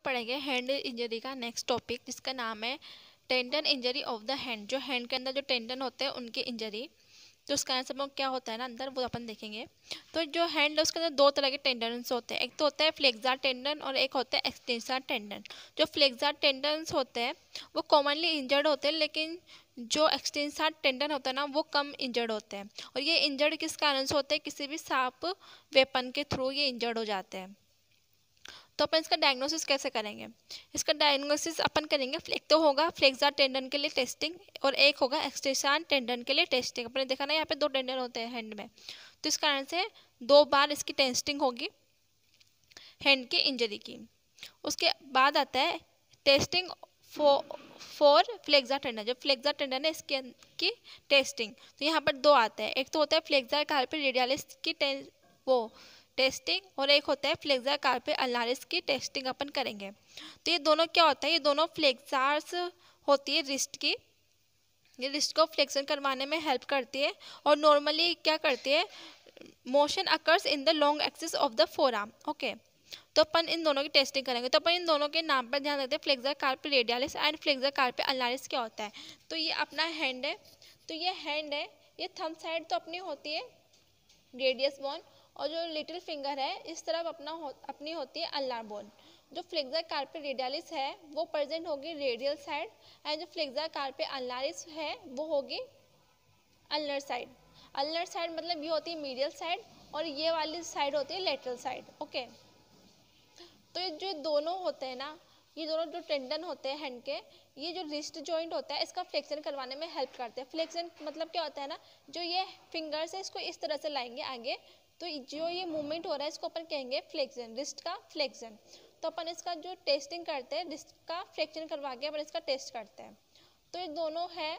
पढ़ेंगे hand injury का next topic, जिसका नाम है tendon injury of the hand. जो हैंड के अंदर जो टेंडन होते हैं उनकी इंजरी, तो उसका आंसर क्या होता है ना अंदर, वो अपन देखेंगे। तो जो हैंड है उसके अंदर दो तरह के टेंडन्स होते हैं, एक तो होता है फ्लेक्सर टेंडन और एक होता है एक्सटेंसर टेंडन। जो फ्लेक्सर टेंडन्स होते हैं वो कॉमनली इंजर्ड होते हैं, लेकिन जो एक्सटेंसर टेंडन होता है ना वो कम इंजर्ड होते हैं। और ये इंजर्ड किस कारण से होते हैं, किसी भी शार्प वेपन के थ्रू ये इंजर्ड हो जाते हैं। तो अपन इसका डायग्नोसिस कैसे करेंगे? इसका डायग्नोसिस अपन करेंगे, एक तो होगा फ्लेक्सर टेंडन के लिए टेस्टिंग और एक होगा एक्सटेंसन टेंडन के लिए टेस्टिंग। अपने देखा ना यहाँ पे दो टेंडन होते हैं हैंड में, तो इस कारण से दो बार इसकी टेस्टिंग होगी हैंड की इंजरी की। उसके बाद आता है टेस्टिंग फॉर फ्लेक्सर टेंडन। जो फ्लेक्सर टेंडन है इसकी की टेस्टिंग, तो यहाँ पर दो आते हैं, एक तो होता है फ्लेक्सर कार्पी रेडियलिस की वो टेस्टिंग और एक होता है फ्लेक्सर कार्पी अल्नारिस की टेस्टिंग अपन करेंगे। तो ये दोनों क्या होता है, ये दोनों फ्लेक्सर्स होती है रिस्ट की, ये रिस्ट को फ्लेक्शन करवाने में हेल्प करती है और नॉर्मली क्या करती है, motion occurs in the long axis of the forearm. Okay, तो अपन इन दोनों की टेस्टिंग करेंगे। तो अपन इन दोनों के नाम पर ध्यान रखते हैं, फ्लेक्सर कार्पी रेडियलिस एंड फ्लेक्सर कार्पी अल्नारिस क्या होता है। तो ये अपना हैंड है, तो ये हैंड है, ये थंब साइड तो अपनी होती है रेडियस बोन, और जो लिटिल फिंगर है इस तरफ अपनी होती है अल्नार बोन। जो फ्लेक्सर कार्पी रेडियलिस है वो प्रेजेंट होगी रेडियल साइड, एंड जो फ्लेक्सर कार्पी अल्नारिस है वो होगी अल्नर साइड। अल्नर साइड मतलब ये होती है मीडियल साइड और ये वाली साइड होती है लेटरल साइड। ओके, तो ये जो दोनों होते हैं ना, ये दोनों जो टेंडन होते हैं हैंड के, ये जो रिस्ट जॉइंट होता है इसका फ्लेक्शन करवाने में हेल्प करते हैं। फ्लेक्शन मतलब क्या होता है ना, जो ये फिंगर्स है इसको इस तरह से लाएंगे आगे, तो जो ये मूवमेंट हो रहा है इसको अपन कहेंगे फ्लेक्शन, रिस्ट का फ्लेक्शन। तो अपन इसका जो टेस्टिंग करते हैं, रिस्ट का फ्लेक्शन करवा के अपन इसका टेस्ट करते हैं। तो ये दोनों है,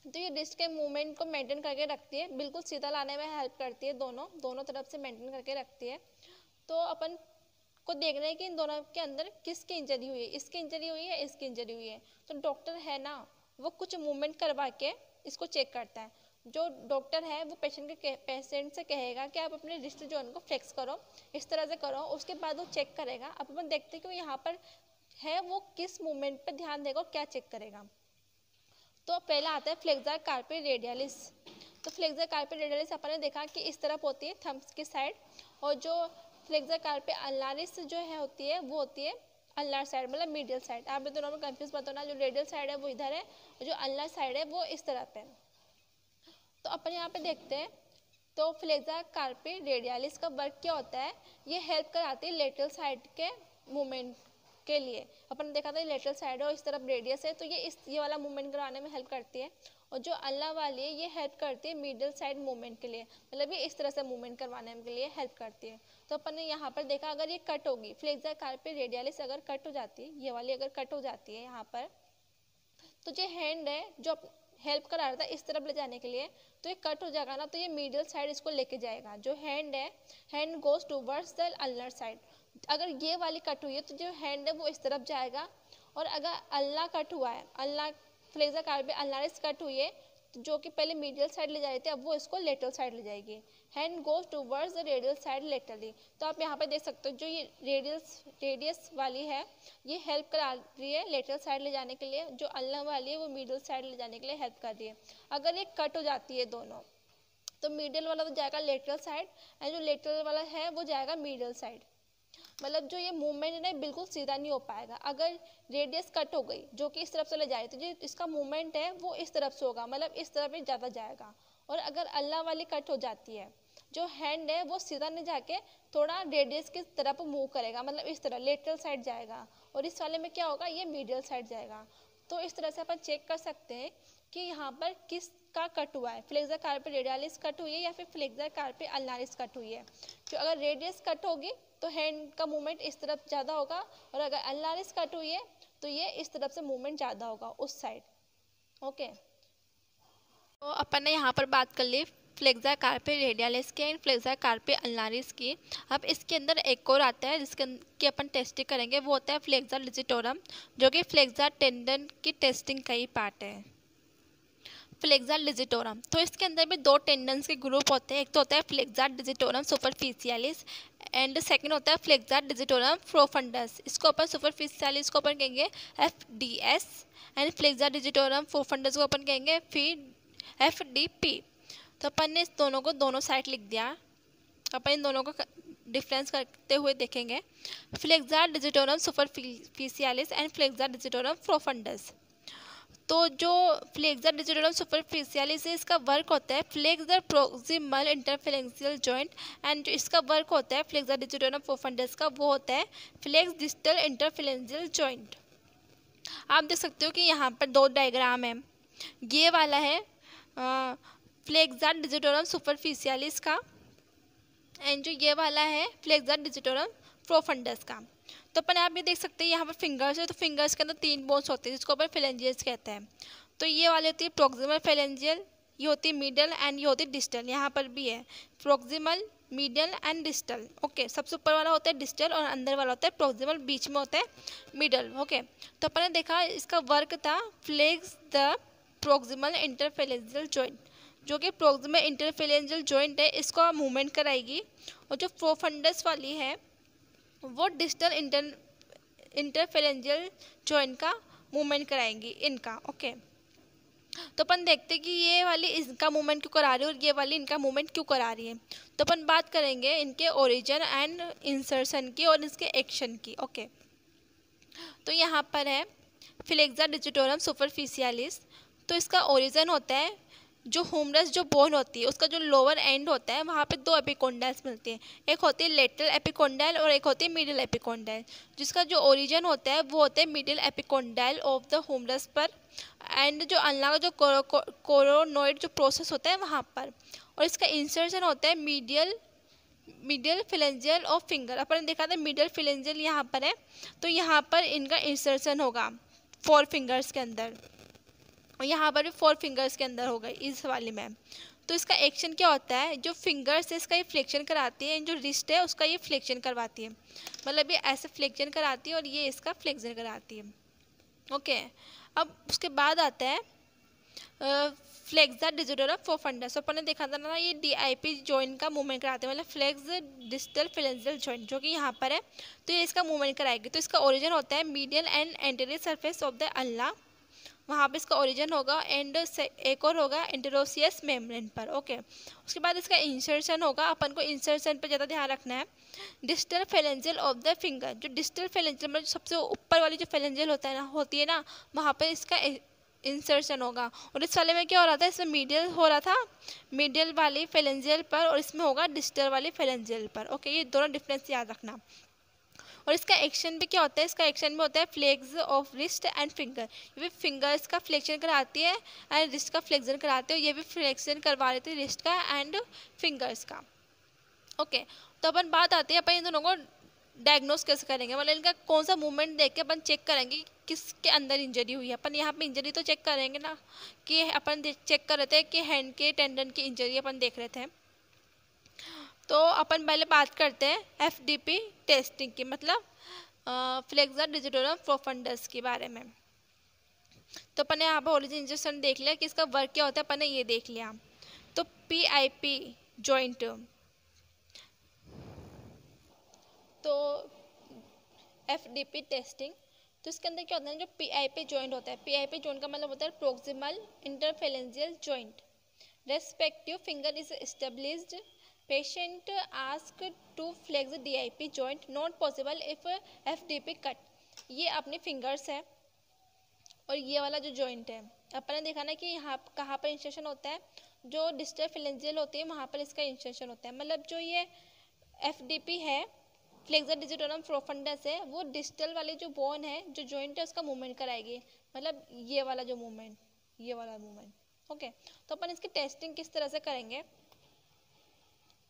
तो ये रिस्ट के मूवमेंट को मेंटेन करके रखती है, बिल्कुल सीधा लाने में हेल्प करती है, दोनों तरफ से मेंटेन करके रखती है। तो अपन को देखना है कि इन दोनों के अंदर किसकी इंजरी हुई है, इसकी इंजरी हुई है, इसकी इंजरी हुई है। तो डॉक्टर है ना वो कुछ मूवमेंट करवा के इसको चेक करता है। जो डॉक्टर है वो पेशेंट से कहेगा कि आप अपने रिस्ट जोन को फ्लेक्स करो, इस तरह से करो, उसके बाद वो चेक करेगा। अब अपन देखते हैं कि वो यहाँ पर है वो किस मूवमेंट पर ध्यान देगा और क्या चेक करेगा। तो पहला आता है फ्लेक्सर कार्पी रेडियलिस। तो फ्लेक्सर कार्पी रेडियलिस अपन ने देखा कि इस तरफ होती है थंब्स की साइड, और जो फ्लेक्सर कार्पी अल्नारिस जो है होती है वो होती है अल्नार साइड, मतलब मीडियल साइड। आप दोनों में कंफ्यूज मत होना, जो रेडियल साइड है वो इधर है और जो अल्नार साइड है वो इस तरफ है। तो अपन यहाँ पे देखते हैं, तो फ्लेक्सर कार्पी रेडियलिस का वर्क क्या होता है, ये हेल्प कराती है लेटरल साइड के मूवमेंट के लिए। अपन देखा था लेटरल साइड है और इस तरफ रेडियस है, तो ये वाला मूवमेंट कराने में हेल्प करती है। और जो अल्नार वाली है ये हेल्प करती है मिडिल साइड मूवमेंट के लिए, मतलब ये इस तरह से मूवमेंट करवाने के लिए हेल्प करती है। तो अपन ने यहाँ पर देखा, अगर ये कट होगी, फ्लेक्सर कार्पी रेडियलिस अगर कट हो जाती है, ये वाली अगर कट हो जाती है यहाँ पर, तो जो हैंड है जो हेल्प करा रहा था इस तरफ ले जाने के लिए, तो ये कट हो जाएगा ना, तो ये मिडिल साइड इसको लेके जाएगा। जो हैंड है, hand goes towards the ulnar side. अगर ये वाली कट हुई है तो जो हैंड है वो इस तरफ जाएगा, और अगर अल्ला कट हुआ है, अल्ला फ्लेक्सर कार्पी अल्नारिस कट हुई है, तो जो कि पहले मीडियल साइड ले जा रही थी अब वो इसको लेटरल साइड ले जाएगी। Hand goes towards the radial side laterally. तो आप यहाँ पे देख सकते हो जो ये रेडियस वाली है ये हेल्प करा रही है लेटरल साइड ले जाने के लिए, जो अल्ला वाली है वो मिडिल साइड ले जाने के लिए हेल्प कर रही है। अगर ये कट हो जाती है दोनों, तो मिडिल वाला तो जाएगा लेटरल साइड, एंड जो लेटरल वाला है वो जाएगा मिडिल साइड। मतलब जो ये मूवमेंट है ना बिल्कुल सीधा नहीं हो पाएगा। अगर रेडियस कट हो गई जो कि इस तरफ से ले जा रही, तो जो इसका मूवमेंट है वो इस तरफ से होगा, मतलब इस तरफ ही ज़्यादा जाएगा। और अगर अल्लाह वाली कट हो जाती है, जो हैंड है वो सीधा नहीं जाके थोड़ा रेडियस की तरफ मूव करेगा, मतलब इस तरह लेटरल साइड जाएगा, और इस वाले में क्या होगा, ये मीडियल साइड जाएगा। तो इस तरह से अपन चेक कर सकते हैं कि यहाँ पर किसका कट हुआ है, फ्लेक्सर कार्पी रेडियलिस कट हुई है या फिर फ्लेक्सर कार्पी अल्नारिस कट हुई है। तो अगर रेडियस कट होगी तो हैंड का मूवमेंट इस तरफ ज़्यादा होगा, और अगर अल्नारिस कट हुई है तो ये इस तरफ से मूवमेंट ज़्यादा होगा उस साइड। ओके, तो अपन ने यहाँ पर बात कर ली फ्लेक्सर कार्पी रेडियलिस की एंड फ्लेक्सर कार्पी अल्नारिस की। अब इसके अंदर एक और आता है जिसके अपन टेस्टिंग करेंगे, वो होता है फ्लेक्सर लिजिटोरम, जो कि फ्लेक्सर टेंडन की टेस्टिंग का ही पार्ट है। फ्लेक्सा डिजिटोरम। तो इसके अंदर भी दो टेंडन्स के ग्रुप होते हैं, एक तो होता है फ्लेक्सा डिजिटोरम सुपरफिशियलिस एंड सेकंड होता है फ्लेक्सा डिजिटोरम प्रोफंडस। इसको अपन सुपरफिशियलिस को अपन कहेंगे FDS and flexor digitorum profundis को अपन कहेंगे फिर FDP। तो अपन ने इस दोनों को दोनों साइड लिख दिया। अपन इन दोनों को डिफरेंस करते हुए देखेंगे, flexor digitorum superficialis and flexor digitorum profundus. तो जो फ्लेक्सा डिजिटोरम सुपरफिशियलिस है, इसका वर्क होता है flex the proximal interphalangeal joint and जो इसका वर्क होता है फ्लेक्सा डिजिटोरम प्रोफंडस का, वो होता है फ्लेक्स डिस्टल इंटरफेरेंशियल जॉइंट। आप देख सकते हो कि यहाँ पर दो डायग्राम है, ये वाला है फ्लेक्सा डिजिटोरम सुपरफिशियलिस का एंड जो ये वाला है फ्लेक्सा डिजिटोरम प्रोफंडस का। तो अपन आप ये देख सकते हैं यहाँ पर फिंगर्स है, तो फिंगर्स के अंदर 3 बोन्स होते हैं जिसको अपन फेलेंजियल्स कहते हैं। तो ये वाली होती है प्रोक्सिमल फेलेंजियल, ये होती है मिडल एंड ये होती है डिस्टल। यहाँ पर भी है proximal, middle and distal. Okay, सबसे ऊपर वाला होता है डिस्टल और अंदर वाला होता है प्रोक्सिमल, बीच में होता है मिडल। ओके, तो अपन ने देखा इसका वर्क था flex the proximal interphalangeal joint, जो कि प्रोक्सिमल इंटरफेरेंशियल जॉइंट है, इसको मूवमेंट कराएगी। और जो प्रोफंडस वाली है वो डिस्टल इंटरफेरेंशियल जॉइंट का मूवमेंट कराएंगी इनका। ओके, तो अपन देखते हैं कि ये वाली इनका मूवमेंट क्यों करा रही है और ये वाली इनका मूवमेंट क्यों करा रही है। तो अपन बात करेंगे इनके ओरिजिन एंड इंसर्शन की और इसके एक्शन की। ओके, तो यहाँ पर है फ्लेक्सा डिजिटोरम सुपरफिशियलिस। तो इसका ओरिजिन होता है जो ह्यूमरस जो बोन होती है उसका जो लोअर एंड होता है वहाँ पे 2 एपिकोंडाइल्स मिलते हैं, एक होती है लेटरल एपिकोंडाइल और एक होती है मिडिल एपिकोंडाइल। जिसका जो ओरिजिन होता है वो होता है middle epicondyle of the humerus पर एंड जो अल्ना का जो कोरोनोइड जो प्रोसेस होता है वहाँ पर। और इसका इंसर्शन होता है मिडिल फिलेंजियल ऑफ फिंगर। अपन ने देखा था मिडिल फिलेंजियल यहाँ पर है, तो यहाँ पर इनका इंसर्शन होगा 4 फिंगर्स के अंदर और यहाँ पर भी 4 फिंगर्स के अंदर होगा इस वाले में। तो इसका एक्शन क्या होता है, जो फिंगर्स है इसका ये फ्लेक्शन कराती है, जो रिस्ट है उसका ये फ्लेक्शन करवाती है, मतलब ये ऐसे फ्लेक्शन कराती है और ये इसका फ्लेक्शन कराती है। ओके, अब उसके बाद आता है फ्लेक्सा डिजिटोरम प्रोफंडस। अपन ने देखा था ना ये DIP जॉइंट का मूवमेंट कराते हैं, मतलब फ्लेक्स डिस्टल फेलेंजियल जॉइंट जो कि यहाँ पर है, तो ये इसका मूवमेंट कराएगी। तो इसका ओरिजिन होता है medial and anterior surface of the ulna, वहाँ पे इसका ओरिजिन होगा एंड एक और होगा इंटरोसियस मेम्ब्रेन पर। ओके, उसके बाद इसका इंसर्शन होगा, अपन को इंसर्शन पर ज़्यादा ध्यान रखना है। डिस्टल फेलेंजियल ऑफ द फिंगर, जो डिस्टल फेलेंजियल मतलब सबसे ऊपर वाली जो फेलेंजियल होती है ना वहाँ पे इसका इंसर्शन होगा। और इस वाले में क्या हो रहा था, इसमें मीडियल हो रहा था मीडियल वाली फेलेंजियल पर और इसमें होगा डिस्टल वाली फेलेंजियल पर। ओके, ये दोनों डिफरेंस याद रखना। और इसका एक्शन भी क्या होता है, इसका एक्शन भी होता है flex of wrist and finger. ये भी फिंगर्स का फ्लेक्शन कराती है एंड रिस्ट का फ्लेक्शन कराती है, और ये भी फ्लेक्शन करवा रही थी रिस्ट का एंड फिंगर्स का। ओके, तो अपन बात आती है अपन इन दोनों को डायग्नोस कैसे करेंगे, मतलब इनका कौन सा मूवमेंट देख के अपन चेक करेंगे कि किसके अंदर इंजरी हुई है। अपन यहाँ पे इंजरी तो चेक करेंगे ना, कि अपन चेक कर रहे थे कि हैंड के टेंडन की इंजरी अपन देख रहे थे। तो अपन पहले बात करते हैं FDP टेस्टिंग की, मतलब फ्लेक्सा डिजिटोरम प्रोफंडस के बारे में। तो अपन ने यहाँ पर ओरिजिन इंजेक्शन देख लिया कि इसका वर्क क्या होता है, अपन ने ये देख लिया। तो PIP जॉइंट, तो FDP टेस्टिंग, तो इसके अंदर क्या होता है, जो PIP जॉइंट होता है, PIP जॉइंट का मतलब होता है proximal interphalangeal joint, respective finger is established, patient ask to flex DIP joint, not possible if FDP cut. ये अपने फिंगर्स है और ये वाला जो जॉइंट है, अपन ने देखा ना कि यहाँ कहाँ पर इंसर्शन होता है, जो डिस्टल फेलेंजियल होती है वहाँ पर इसका इंसर्शन होता है। मतलब जो ये FDP है फ्लेक्सा डिजिटोरम प्रोफंडस है, वो डिस्टल वाली जो बोन है जो जॉइंट है उसका मूवमेंट कराएगी, मतलब ये वाला जो मूवमेंट, ये वाला मूवमेंट। ओके, तो अपन इसकी टेस्टिंग किस तरह से करेंगे,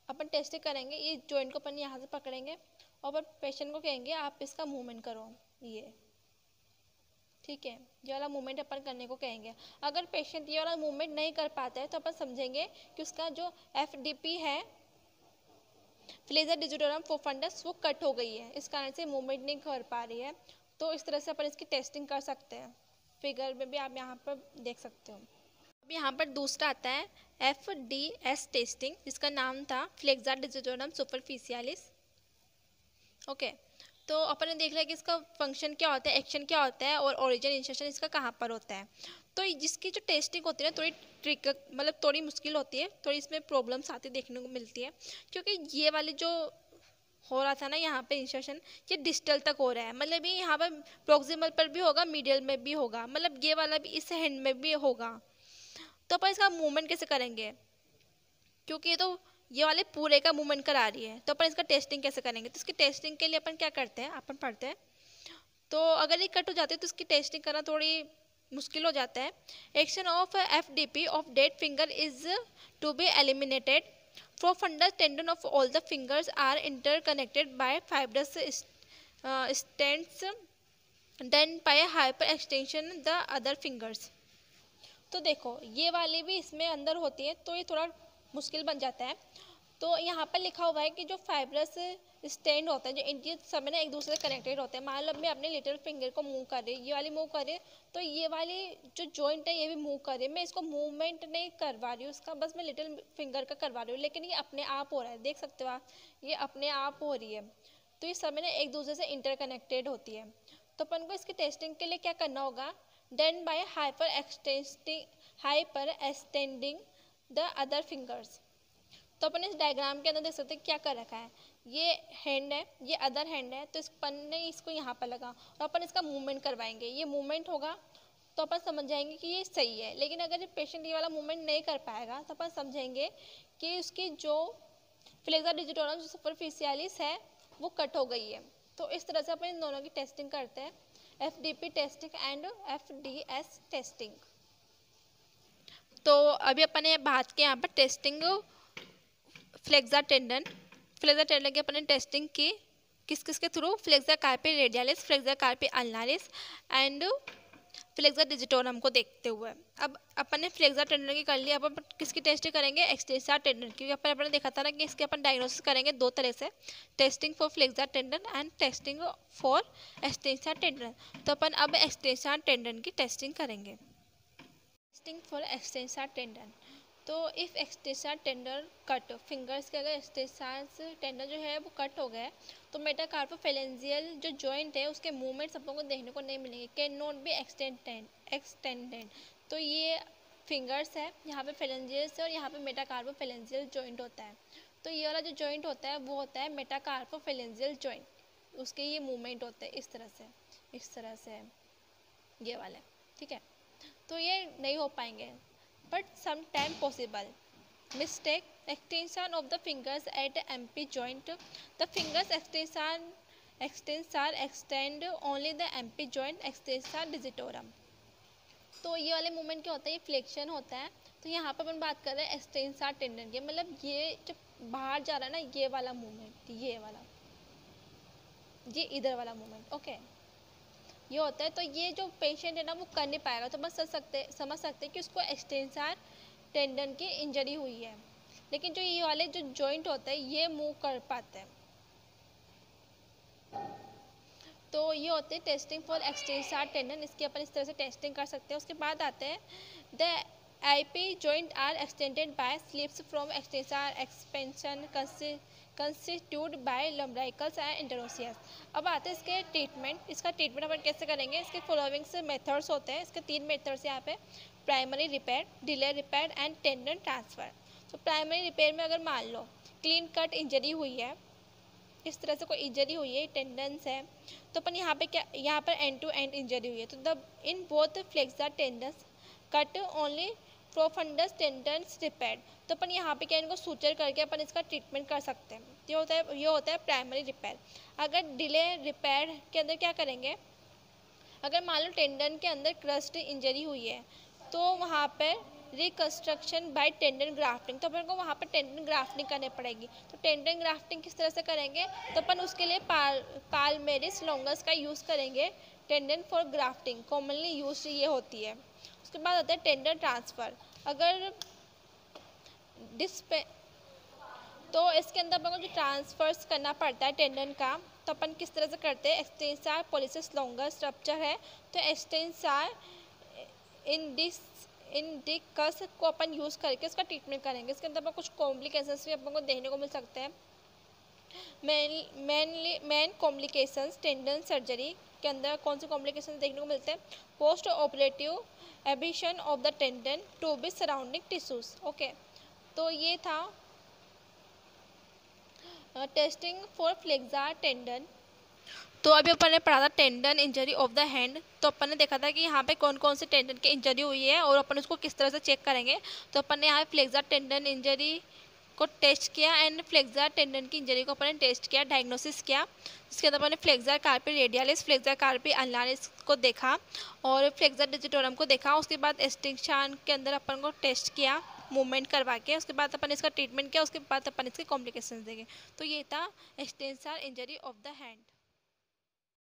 अपन टेस्टिंग करेंगे, ये जॉइंट को अपन यहाँ से पकड़ेंगे और अपन पेशेंट को कहेंगे आप इसका मूवमेंट करो, ये ठीक है, ये वाला मूवमेंट अपन करने को कहेंगे। अगर पेशेंट ये वाला मूवमेंट नहीं कर पाता है तो अपन समझेंगे कि उसका जो FDP है फ्लेक्सा डिजिटोरम प्रोफंडस वो कट हो गई है, इस कारण से मूवमेंट नहीं कर पा रही है। तो इस तरह से अपन इसकी टेस्टिंग कर सकते हैं, फिगर में भी आप यहाँ पर देख सकते हो। अब यहाँ पर दूसरा आता है FDS टेस्टिंग, जिसका नाम था फ्लेक्सा डिजिटोरम सुपरफिशियलिस। ओके, तो अपन ने देख लिया कि इसका फंक्शन क्या होता है, एक्शन क्या होता है और ओरिजिन इंसर्शन इसका कहाँ पर होता है। तो जिसकी जो टेस्टिंग होती है ना, थोड़ी ट्रिक मतलब थोड़ी मुश्किल होती है, थोड़ी इसमें प्रॉब्लम्स आती देखने को मिलती है, क्योंकि ये वाली जो हो रहा था ना यहाँ पे इंसर्शन, ये डिस्टल तक हो रहा है, मतलब ये यहाँ पर प्रोक्सिमल पर भी होगा, मीडियल में भी होगा, मतलब ये वाला भी इस हैंड में भी होगा। तो अपन इसका मूवमेंट कैसे करेंगे, क्योंकि ये वाले पूरे का मूवमेंट करा रही है, तो अपन इसका टेस्टिंग कैसे करेंगे। तो इसकी टेस्टिंग के लिए अपन क्या करते हैं, अपन पढ़ते हैं। तो अगर ये कट हो जाती है तो इसकी टेस्टिंग करना थोड़ी मुश्किल हो जाता है। Action of FDP of dead finger is to be eliminated. Four fundus tendon of all the fingers are interconnected by fibrous stents, then by hyperextension the other fingers। तो देखो ये वाली भी इसमें अंदर होती है, तो ये थोड़ा मुश्किल बन जाता है। तो यहाँ पर लिखा हुआ है कि जो फाइब्रस स्टैंड होता है, जो इनके सब ना एक दूसरे से कनेक्टेड होते हैं। मान लो मैं अपने लिटिल फिंगर को मूव कर रही, ये वाली मूव कर रही है, तो ये वाली जो जॉइंट है ये भी मूव कर रही है। मैं इसको मूवमेंट नहीं करवा रही हूँ उसका, बस मैं लिटिल फिंगर का करवा रही हूँ, लेकिन ये अपने आप हो रहा है, देख सकते हो आप, ये अपने आप हो रही है। तो ये सब ना एक दूसरे से इंटरकनेक्टेड होती है। तो अपन को इसकी टेस्टिंग के लिए क्या करना होगा, then by hyper extending the other fingers. तो अपन इस डायग्राम के अंदर देख सकते हैं क्या कर रखा है, ये हैंड है, ये अदर हैंड है, तो इस अपन ने इसको यहाँ पर लगा और अपन इसका मूवमेंट करवाएंगे, ये मूवमेंट होगा तो अपन समझ जाएंगे कि ये सही है। लेकिन अगर पेशेंट ये वाला मूवमेंट नहीं कर पाएगा तो अपन समझेंगे कि उसकी जो फ्लेक्सा डिजिटोरम जो सुपरफिशियलिस है वो कट हो गई है। तो इस तरह से अपन इन दोनों की टेस्टिंग करते हैं, FDP testing and FDS testing. तो अभी अपन ने बात की यहाँ पर टेस्टिंग फ्लेक्सा टेंडन की अपन ने टेस्टिंग की किस किस के through, flexor carpi radialis, flexor carpi ulnaris and flexor digitorum को देखते हुए। अब अपन ने फ्लेक्सा टेंडन की कर लिया, अब अपन किसकी टेस्टिंग करेंगे, एक्सटेंसर टेंडन की। अपन ने देखा था ना कि इसके अपन डायग्नोसिस करेंगे दो तरह से, testing for flexor tendon and testing for extensor tendon. तो अपन अब एक्सटेंसर टेंडन की टेस्टिंग करेंगे। टेस्टिंग फॉर एक्सटेंसर टेंडन, तो if extensor tendon cut, fingers के अगर एक्सटेंसर टेंडन जो है वो कट हो गया तो मेटाकार्पोफेलेंजियल जो जॉइंट है उसके मूवमेंट्स अपन को देखने को नहीं मिलेंगे, कैन नॉट बी एक्सटेंडेड। तो ये फिंगर्स है, यहाँ पे फेलेंजियस है और यहाँ पे मेटाकार्पोफेलेंजियल जॉइंट होता है। तो ये वाला जो जॉइंट होता है वो होता है मेटाकार्पोफेलेंजियल जॉइंट, उसके ये मूवमेंट होते हैं इस तरह से ये वाले, ठीक है। तो ये नहीं हो पाएंगे, but sometime possible. Mistake, extension of the fingers at MP joint. The fingers extensor extend only the MP joint, extensor digitorum. तो ये वाले मूवमेंट क्या होता है, ये फ्लेक्शन होता है। तो यहाँ पर अपन बात कर रहे हैं एक्सटेंसर टेंडन के, मतलब ये जो बाहर जा रहा है ना, ये वाला मूवमेंट, ये इधर वाला मूवमेंट, ओके, ये होता है। तो ये जो पेशेंट है ना वो कर नहीं पाएगा, तो बस समझ सकते हैं कि उसको एक्सटेंसर टेंडन की इंजरी हुई है। लेकिन जो ये वाले जो जॉइंट होते हैं ये मूव कर पाते हैं। तो ये होते हैं टेस्टिंग फॉर एक्सटेंसर टेंडन, इसकी अपन इस तरह से टेस्टिंग कर सकते हैं। उसके बाद आते हैं the IP joint are extended by slips from extensor expansion constituted by lumbricals and interosseous। अब आते हैं इसके ट्रीटमेंट। इसका ट्रीटमेंट अपन कैसे करेंगे, इसके फॉलोइंग से मेथड्स होते हैं, इसके 3 मेथड्स यहाँ पे, primary repair, delay repair and tendon transfer. तो प्राइमरी रिपेयर में अगर मान लो क्लीन कट इंजरी हुई है, इस तरह से कोई इंजरी हुई है, टेंडन्स है, तो अपन यहाँ पे क्या, यहाँ पर एंड टू एंड इंजरी हुई है, तो the in both flexor tendons cut only profundus tendons repair. तो अपन यहाँ पे क्या, इनको सूचर करके अपन इसका ट्रीटमेंट कर सकते हैं। ये होता है प्राइमरी रिपेयर। अगर डिले रिपेयर के अंदर क्या करेंगे, अगर मान लो टेंडन के अंदर क्रस्ट इंजरी हुई है तो वहाँ पर रिकन्स्ट्रक्शन बाय टेंडन ग्राफ्टिंग, तो अपन को वहाँ पर टेंडन ग्राफ्टिंग करनी पड़ेगी। तो टेंडन ग्राफ्टिंग किस तरह से करेंगे, तो अपन उसके लिए पाल्मेरिस लॉन्गस का यूज़ करेंगे tendon for grafting, commonly use ये होती है। उसके बाद होता है टेंडन ट्रांसफ़र। अगर तो इसके अंदर अपन को जो ट्रांसफर्स करना पड़ता है टेंडन का, तो अपन किस तरह से करते हैं, एक्सटेंसर पॉलिसिस लॉन्गस रप्चर है तो एक्सटेंसर इंडिकस को अपन यूज़ करके उसका ट्रीटमेंट करेंगे। इसके अंदर अपन कुछ कॉम्प्लिकेशंस भी अपन को देखने को मिल सकते हैं। मेन कॉम्प्लिकेशंस टेंडन सर्जरी के अंदर कौन से कॉम्प्लिकेशंस देखने को मिलते हैं? Post operative adhesion of the tendon to be surrounding tissues. Okay, तो ये था टेस्टिंग फॉर फ्लेक्सर टेंडन। तो अभी अपन ने पढ़ा था tendon injury of the hand. तो अपन ने देखा था कि यहाँ पे कौन कौन से टेंडन की इंजरी हुई है और अपन उसको किस तरह से चेक करेंगे। तो अपन ने यहाँ फ्लेक्सर टेंडन इंजरी को टेस्ट किया एंड फ्लेक्सर टेंडन की इंजरी को अपन ने टेस्ट किया, डायग्नोसिस किया। इसके अंदर अपन ने फ्लेक्सर कार्पी रेडियलिस, फ्लेक्सर कार्पी अल्नारिस को देखा और फ्लेक्सर डिजिटोरम को देखा। उसके बाद एक्सटेंशन के अंदर अपन को टेस्ट किया मूवमेंट करवा के। उसके बाद अपन इसका ट्रीटमेंट किया, उसके बाद अपन इसके कॉम्प्लिकेशंस देखे। तो ये था extension injury of the hand.